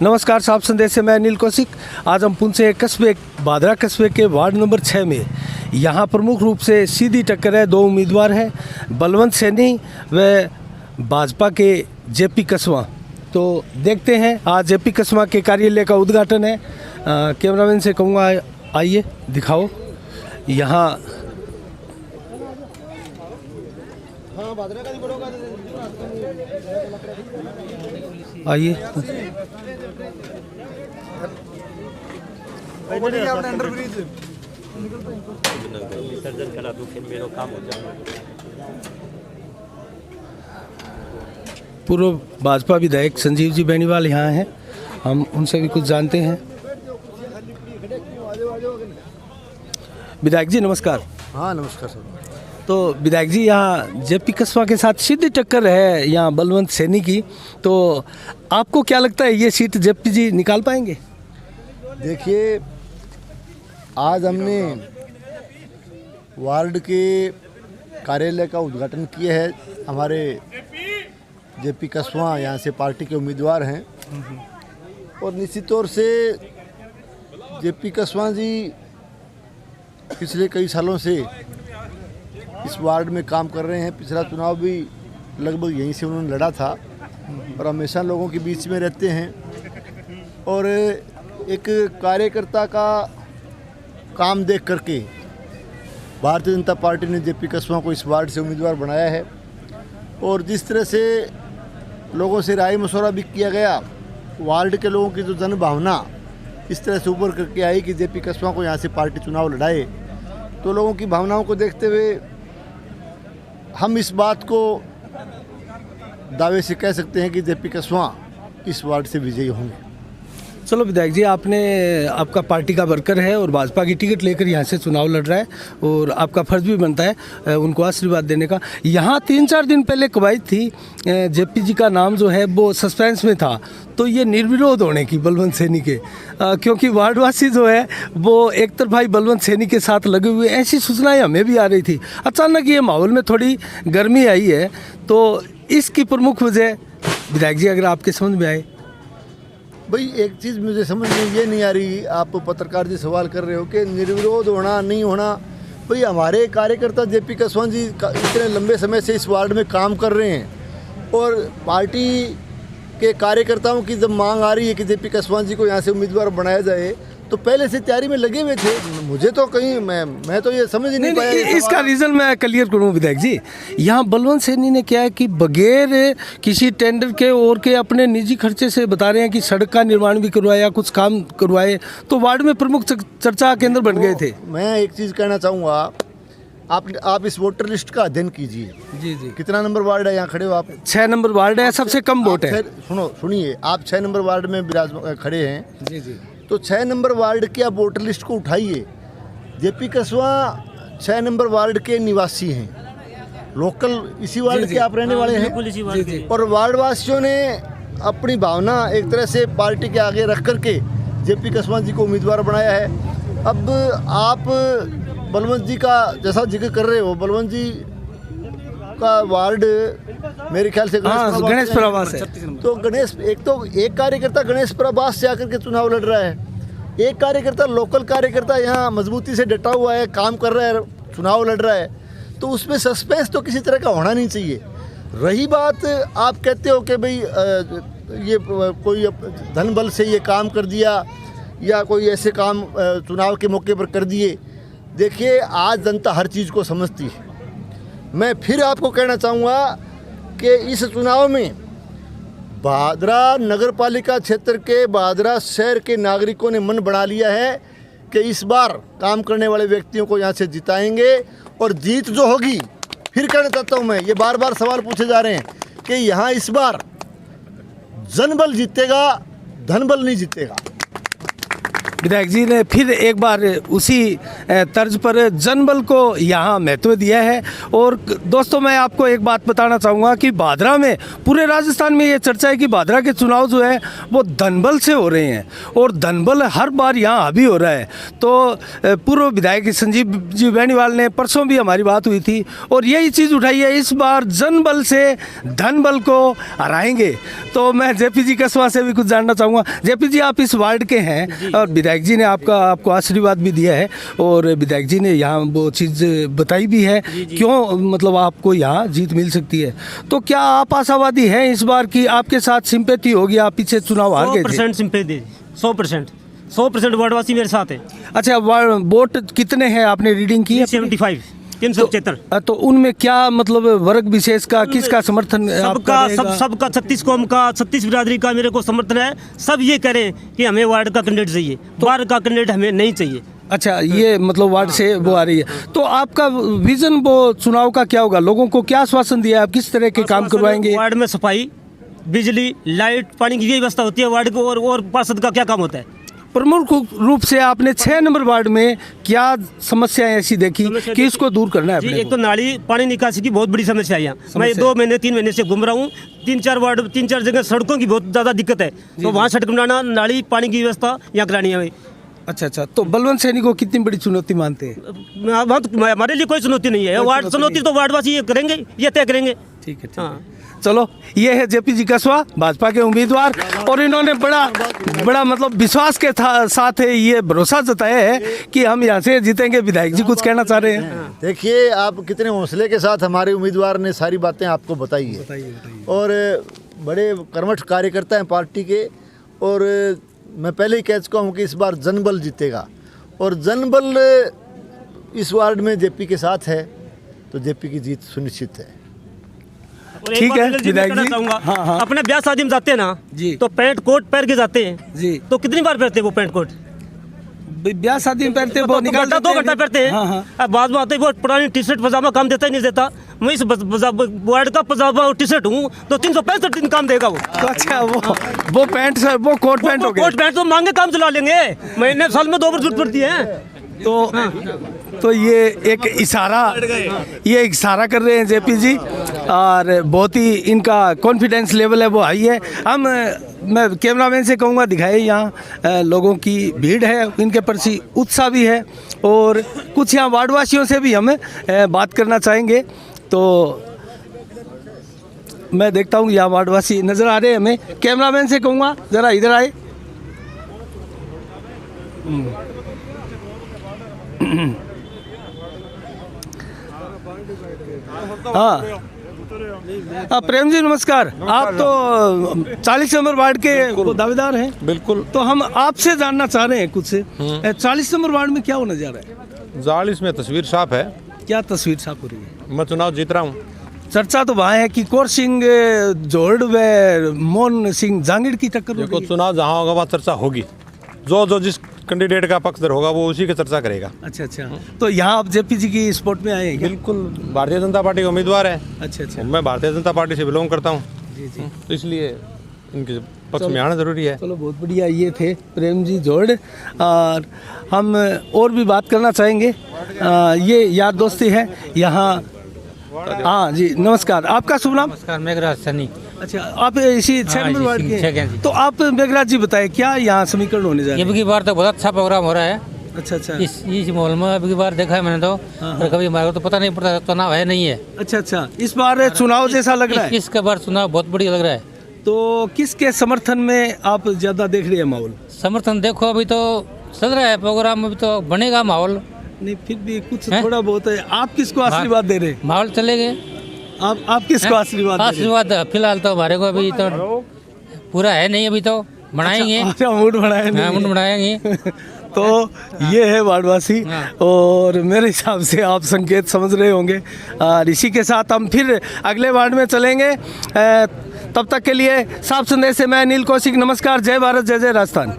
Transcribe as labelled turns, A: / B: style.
A: नमस्कार, साफ संदेश से मैं अनिल कौशिक। आज हम पुंछ कस्बे बादरा कस्बे के वार्ड नंबर 6 में यहाँ प्रमुख रूप से सीधी टक्कर है। दो उम्मीदवार हैं, बलवंत सैनी व भाजपा के जेपी कसवा। तो देखते हैं, आज जेपी कसवा के कार्यालय का उद्घाटन है। कैमरामैन से कहूँगा आइए दिखाओ यहाँ। आइए
B: विसर्जन करा दो, फिर मेरा काम हो जाएगा।
A: पूर्व भाजपा विधायक संजीव जी बेनीवाल यहाँ हैं, हम उनसे भी कुछ जानते हैं। विधायक जी नमस्कार।
C: हाँ नमस्कार सर।
A: तो विधायक जी, यहाँ जेपी कसवा के साथ सीधी टक्कर है यहाँ बलवंत सैनी की, तो आपको क्या लगता है ये सीट जेपी जी निकाल पाएंगे?
C: देखिए, आज हमने वार्ड के कार्यालय का उद्घाटन किया है। हमारे जेपी कसवा यहाँ से पार्टी के उम्मीदवार हैं और निश्चित तौर से जेपी कसवा जी पिछले कई सालों से इस वार्ड में काम कर रहे हैं। पिछला चुनाव भी लगभग यहीं से उन्होंने लड़ा था और हमेशा लोगों के बीच में रहते हैं और एक कार्यकर्ता का काम देख करके भारतीय जनता पार्टी ने जेपी कसवा को इस वार्ड से उम्मीदवार बनाया है। और जिस तरह से लोगों से राय मशवरा भी किया गया, वार्ड के लोगों की जो जन भावना इस तरह से उभर करके आई कि जेपी कसवा को यहाँ से पार्टी चुनाव लड़ाए, तो लोगों की भावनाओं को देखते हुए हम इस बात को दावे से कह सकते हैं कि जेपी कसवा इस वार्ड से विजयी होंगे।
A: चलो विधायक जी, आपका पार्टी का वर्कर है और भाजपा की टिकट लेकर यहाँ से चुनाव लड़ रहा है और आपका फर्ज भी बनता है उनको आशीर्वाद देने का। यहाँ 3-4 दिन पहले कवायद थी, जेपी जी का नाम जो है वो सस्पेंस में था, तो ये निर्विरोध होने की बलवंत सैनी के, क्योंकि वार्डवासी जो है वो एक तरफा ही बलवंत सैनी के साथ लगे हुए, ऐसी सूचनाएं हमें भी आ रही थी। अचानक ये माहौल में थोड़ी गर्मी आई है, तो इसकी प्रमुख वजह विधायक जी अगर आपके समझ में आए।
C: भाई एक चीज़ मुझे समझ में ये नहीं आ रही, आप पत्रकार जी सवाल कर रहे हो कि निर्विरोध होना नहीं होना। भाई हमारे कार्यकर्ता जेपी कसवा जी इतने लंबे समय से इस वार्ड में काम कर रहे हैं और पार्टी के कार्यकर्ताओं की जब मांग आ रही है कि जेपी कसवा जी को यहाँ से उम्मीदवार बनाया जाए, तो पहले से तैयारी में लगे हुए थे। मुझे तो कहीं मैं तो ये समझ नहीं पाया।
A: इसका रीज़न मैं क्लियर करूँ विधायक जी, यहाँ बलवंत सैनी ने क्या है कि बगैर किसी टेंडर के और के अपने निजी खर्चे से बता रहे हैं कि सड़क का निर्माण भी करवाया, कुछ काम करवाए, तो वार्ड में प्रमुख चर्चा केंद्र बन गए थे।
C: मैं एक चीज़ कहना चाहूँगा, आप इस वोटर लिस्ट का अध्ययन कीजिए।
A: जी जी।
C: कितना नंबर वार्ड है यहाँ खड़े हो आप?
A: 6 नंबर वार्ड है, सबसे कम वोट है।
C: सुनिए, आप 6 नंबर वार्ड में खड़े हैं।
A: जी जी।
C: तो 6 नंबर वार्ड की आप वोटर लिस्ट को उठाइए। जेपी कसवा 6 नंबर वार्ड के निवासी हैं, लोकल इसी वार्ड के आप रहने वाले हैं और वार्ड वासियों ने अपनी भावना एक तरह से पार्टी के आगे रख करके जेपी कसवा जी को उम्मीदवार बनाया है। अब आप बलवंत जी का जैसा जिक्र कर रहे हो, बलवंत जी का वार्ड मेरे ख्याल से
A: गणेश प्रवास है।
C: तो एक कार्यकर्ता गणेश प्रवास से आकर के चुनाव लड़ रहा है, एक कार्यकर्ता लोकल कार्यकर्ता यहाँ मजबूती से डटा हुआ है, काम कर रहा है, चुनाव लड़ रहा है, तो उसमें सस्पेंस तो किसी तरह का होना नहीं चाहिए। रही बात, आप कहते हो कि भाई ये कोई धन बल से ये काम कर दिया या कोई ऐसे काम चुनाव के मौके पर कर दिए। देखिए, आज जनता हर चीज़ को समझती है। मैं फिर आपको कहना चाहूँगा कि इस चुनाव में बादरा नगर पालिका क्षेत्र के बादरा शहर के नागरिकों ने मन बना लिया है कि इस बार काम करने वाले व्यक्तियों को यहाँ से जिताएंगे और जीत जो होगी, फिर कहना चाहता हूँ मैं, ये बार बार सवाल पूछे जा रहे हैं कि यहाँ इस बार जनबल जीतेगा, धनबल नहीं जीतेगा।
A: विधायक जी ने फिर एक बार उसी तर्ज पर जनबल को यहाँ महत्व दिया है। और दोस्तों मैं आपको एक बात बताना चाहूँगा कि भादरा में पूरे राजस्थान में ये चर्चा है कि भादरा के चुनाव जो है वो धनबल से हो रहे हैं और धनबल हर बार यहाँ हावी हो रहा है। तो पूर्व विधायक संजीव जी बेनीवाल ने परसों भी हमारी बात हुई थी और यही चीज़ उठाई है, इस बार जनबल से धनबल को हराएंगे। तो मैं जेपी जी कस्बा से भी कुछ जानना चाहूँगा। जेपी जी आप इस वार्ड के हैं और विधायक जी ने आपको आशीर्वाद भी दिया है और विधायक जी ने यहाँ वो चीज़ बताई भी है क्यों मतलब आपको यहाँ जीत मिल सकती है। तो क्या आप आशावादी हैं इस बार की आपके साथ सिंपैथी होगी? आप पीछे चुनाव हार गए थे।
B: 100% सिंपैथी, 100% वार्डवासी मेरे साथ है।
A: अच्छा वोट कितने हैं आपने रीडिंग की?
B: 75, 375।
A: तो उनमें क्या मतलब वर्ग विशेष का किसका समर्थन
B: सबका 36 कौम का 36 बिरादरी का मेरे को समर्थन है। सब ये कह रहे हैं कि हमें वार्ड का कैंडिडेट चाहिए, वार्ड का कैंडिडेट हमें नहीं चाहिए।
A: अच्छा ये मतलब वार्ड से वो आ रही है। तो आपका विजन वो चुनाव का क्या होगा? लोगों को क्या आश्वासन दिया? आप किस तरह के काम करवाएंगे?
B: वार्ड में सफाई, बिजली, लाइट, पानी की ये व्यवस्था होती है वार्ड को। और पार्षद का क्या काम होता है?
A: प्रमुख रूप से आपने 6 नंबर वार्ड में क्या समस्याएं ऐसी देखी कि इसको दूर करना है?
B: एक तो नाली पानी निकासी की बहुत बड़ी समस्या है यहाँ। मैं 2 महीने 3 महीने से घूम रहा हूँ। 3-4 जगह सड़कों की बहुत ज़्यादा दिक्कत है। तो वहाँ सड़क बनाना, नाली पानी की व्यवस्था यहाँ करानी है।
A: अच्छा तो बलवंत सैनी को कितनी बड़ी चुनौती मानते हैं?
B: हमारे लिए कोई चुनौती नहीं है। वार्ड चुनौती तो वार्डवासी ये करेंगे, ये तय करेंगे।
A: ठीक है। चलो ये है जेपी जी कस्बा भाजपा के उम्मीदवार और इन्होंने बड़ा मतलब विश्वास के साथ है ये भरोसा जताया है कि हम यहाँ से जीतेंगे। विधायक जी कुछ कहना चाह रहे हैं?
C: देखिए आप कितने हौसले के साथ हमारे उम्मीदवार ने सारी बातें आपको बताई है और बड़े कर्मठ कार्यकर्ता हैं पार्टी के। और मैं पहले ही कह चुका हूँ कि इस बार जनबल जीतेगा और जनबल इस वार्ड में जेपी के साथ है तो जेपी की जीत सुनिश्चित है।
A: ठीक है विधायक जी।
B: हाँ। अपने ब्याह शादी में जाते हैं ना
A: जी,
B: तो पैंट कोट पहन के जाते हैं
A: जी।
B: तो कितनी बार पहनते हैं वो पैंट कोट?
A: ब्याह शादी में पहनते वो निकाल
B: 2 घंटा पहनते हैं। अब बाद में आते वो पुरानी टी शर्ट पजामा काम देता ही नहीं देता। मैं इस वार्ड का पजामा और टी शर्ट हूँ तो 365 दिन काम देगा वो।
A: तो अच्छा वो पैंट वो कोट पैंट हो गया।
B: कोट पैंट तो मांगे काम चला लेंगे, महीने साल में 2 बार जरूरत पड़ती है।
A: तो ये एक इशारा कर रहे हैं जेपी जी और बहुत ही इनका कॉन्फिडेंस लेवल है वो हाई है। मैं कैमरामैन से कहूँगा दिखाए यहाँ लोगों की भीड़ है, इनके प्रति उत्साह भी है और कुछ यहाँ वार्डवासियों से भी हम बात करना चाहेंगे। तो मैं देखता हूँ यहाँ वार्डवासी नज़र आ रहे हैं हमें। कैमरामैन से कहूँगा ज़रा इधर आए। हाँ प्रेम जी नमस्कार। आप तो 40 नंबर वार्ड के दावेदार हैं।
D: बिल्कुल।
A: तो हम आपसे जानना चाह रहे हैं कुछ 40 नंबर वार्ड में क्या होने जा रहा है?
D: 40 में तस्वीर साफ है।
A: क्या तस्वीर साफ हो रही है?
D: मैं चुनाव जीत रहा हूँ।
A: चर्चा तो वहाँ है कि कौर सिंह जोड़ व मोहन सिंह जांगिड़ की टक्कर हो रही है।
D: चुनाव जहाँ होगा वहाँ चर्चा होगी। जो जिस कैंडिडेट का पक्षधर होगा वो उसी की चर्चा करेगा।
A: अच्छा तो यहाँ आप जेपी जी की स्पोर्ट में आए हैं?
D: बिल्कुल, भारतीय जनता पार्टी के उम्मीदवार है।
A: अच्छा
D: मैं भारतीय जनता पार्टी से बिलोंग करता हूँ
A: जी
D: तो इसलिए इनके पक्ष में आना जरूरी है।
A: चलो बहुत बढ़िया। ये थे प्रेम जी जोड़ और हम और भी बात करना चाहेंगे। ये यार दोस्ती है यहाँ। हाँ जी नमस्कार। आपका शुभ नाम?
E: नमस्कार, मेघराज सनी।
A: अच्छा आप इसी 6 नंबर वार्ड के हैं। तो आप मेघराज जी बताएं क्या यहाँ समीकरण होने जा रहा है?
E: अब की बार तो बहुत अच्छा प्रोग्राम हो रहा है।
A: अच्छा
E: इस माहौल में अब की बार देखा है मैंने तो और कभी हमारे को तो पता नहीं पड़ता चुनाव है नहीं है।
A: अच्छा इस बार चुनाव जैसा लग रहा है?
E: इसके बार चुनाव बहुत बढ़िया लग रहा है।
A: तो किसके समर्थन में आप ज्यादा देख रहे हैं माहौल?
E: समर्थन देखो अभी तो चल रहा है प्रोग्राम, अभी तो बनेगा माहौल।
A: नहीं फिर भी कुछ थोड़ा बहुत है। आप किसको आशीर्वाद दे रहे हैं?
E: माहौल चलेंगे।
A: आप किसको आशीर्वाद?
E: फिलहाल तो हमारे को अभी तो पूरा है नहीं, अभी तो बनाएंगे।
A: अच्छा मूड
E: बनाएंगे।
A: तो ये है वार्डवासी और मेरे हिसाब से आप संकेत समझ रहे होंगे। और इसी के साथ हम फिर अगले वार्ड में चलेंगे। तब तक के लिए साफ संदेश से मैं अनिल कौशिक। नमस्कार। जय भारत, जय जय राजस्थान।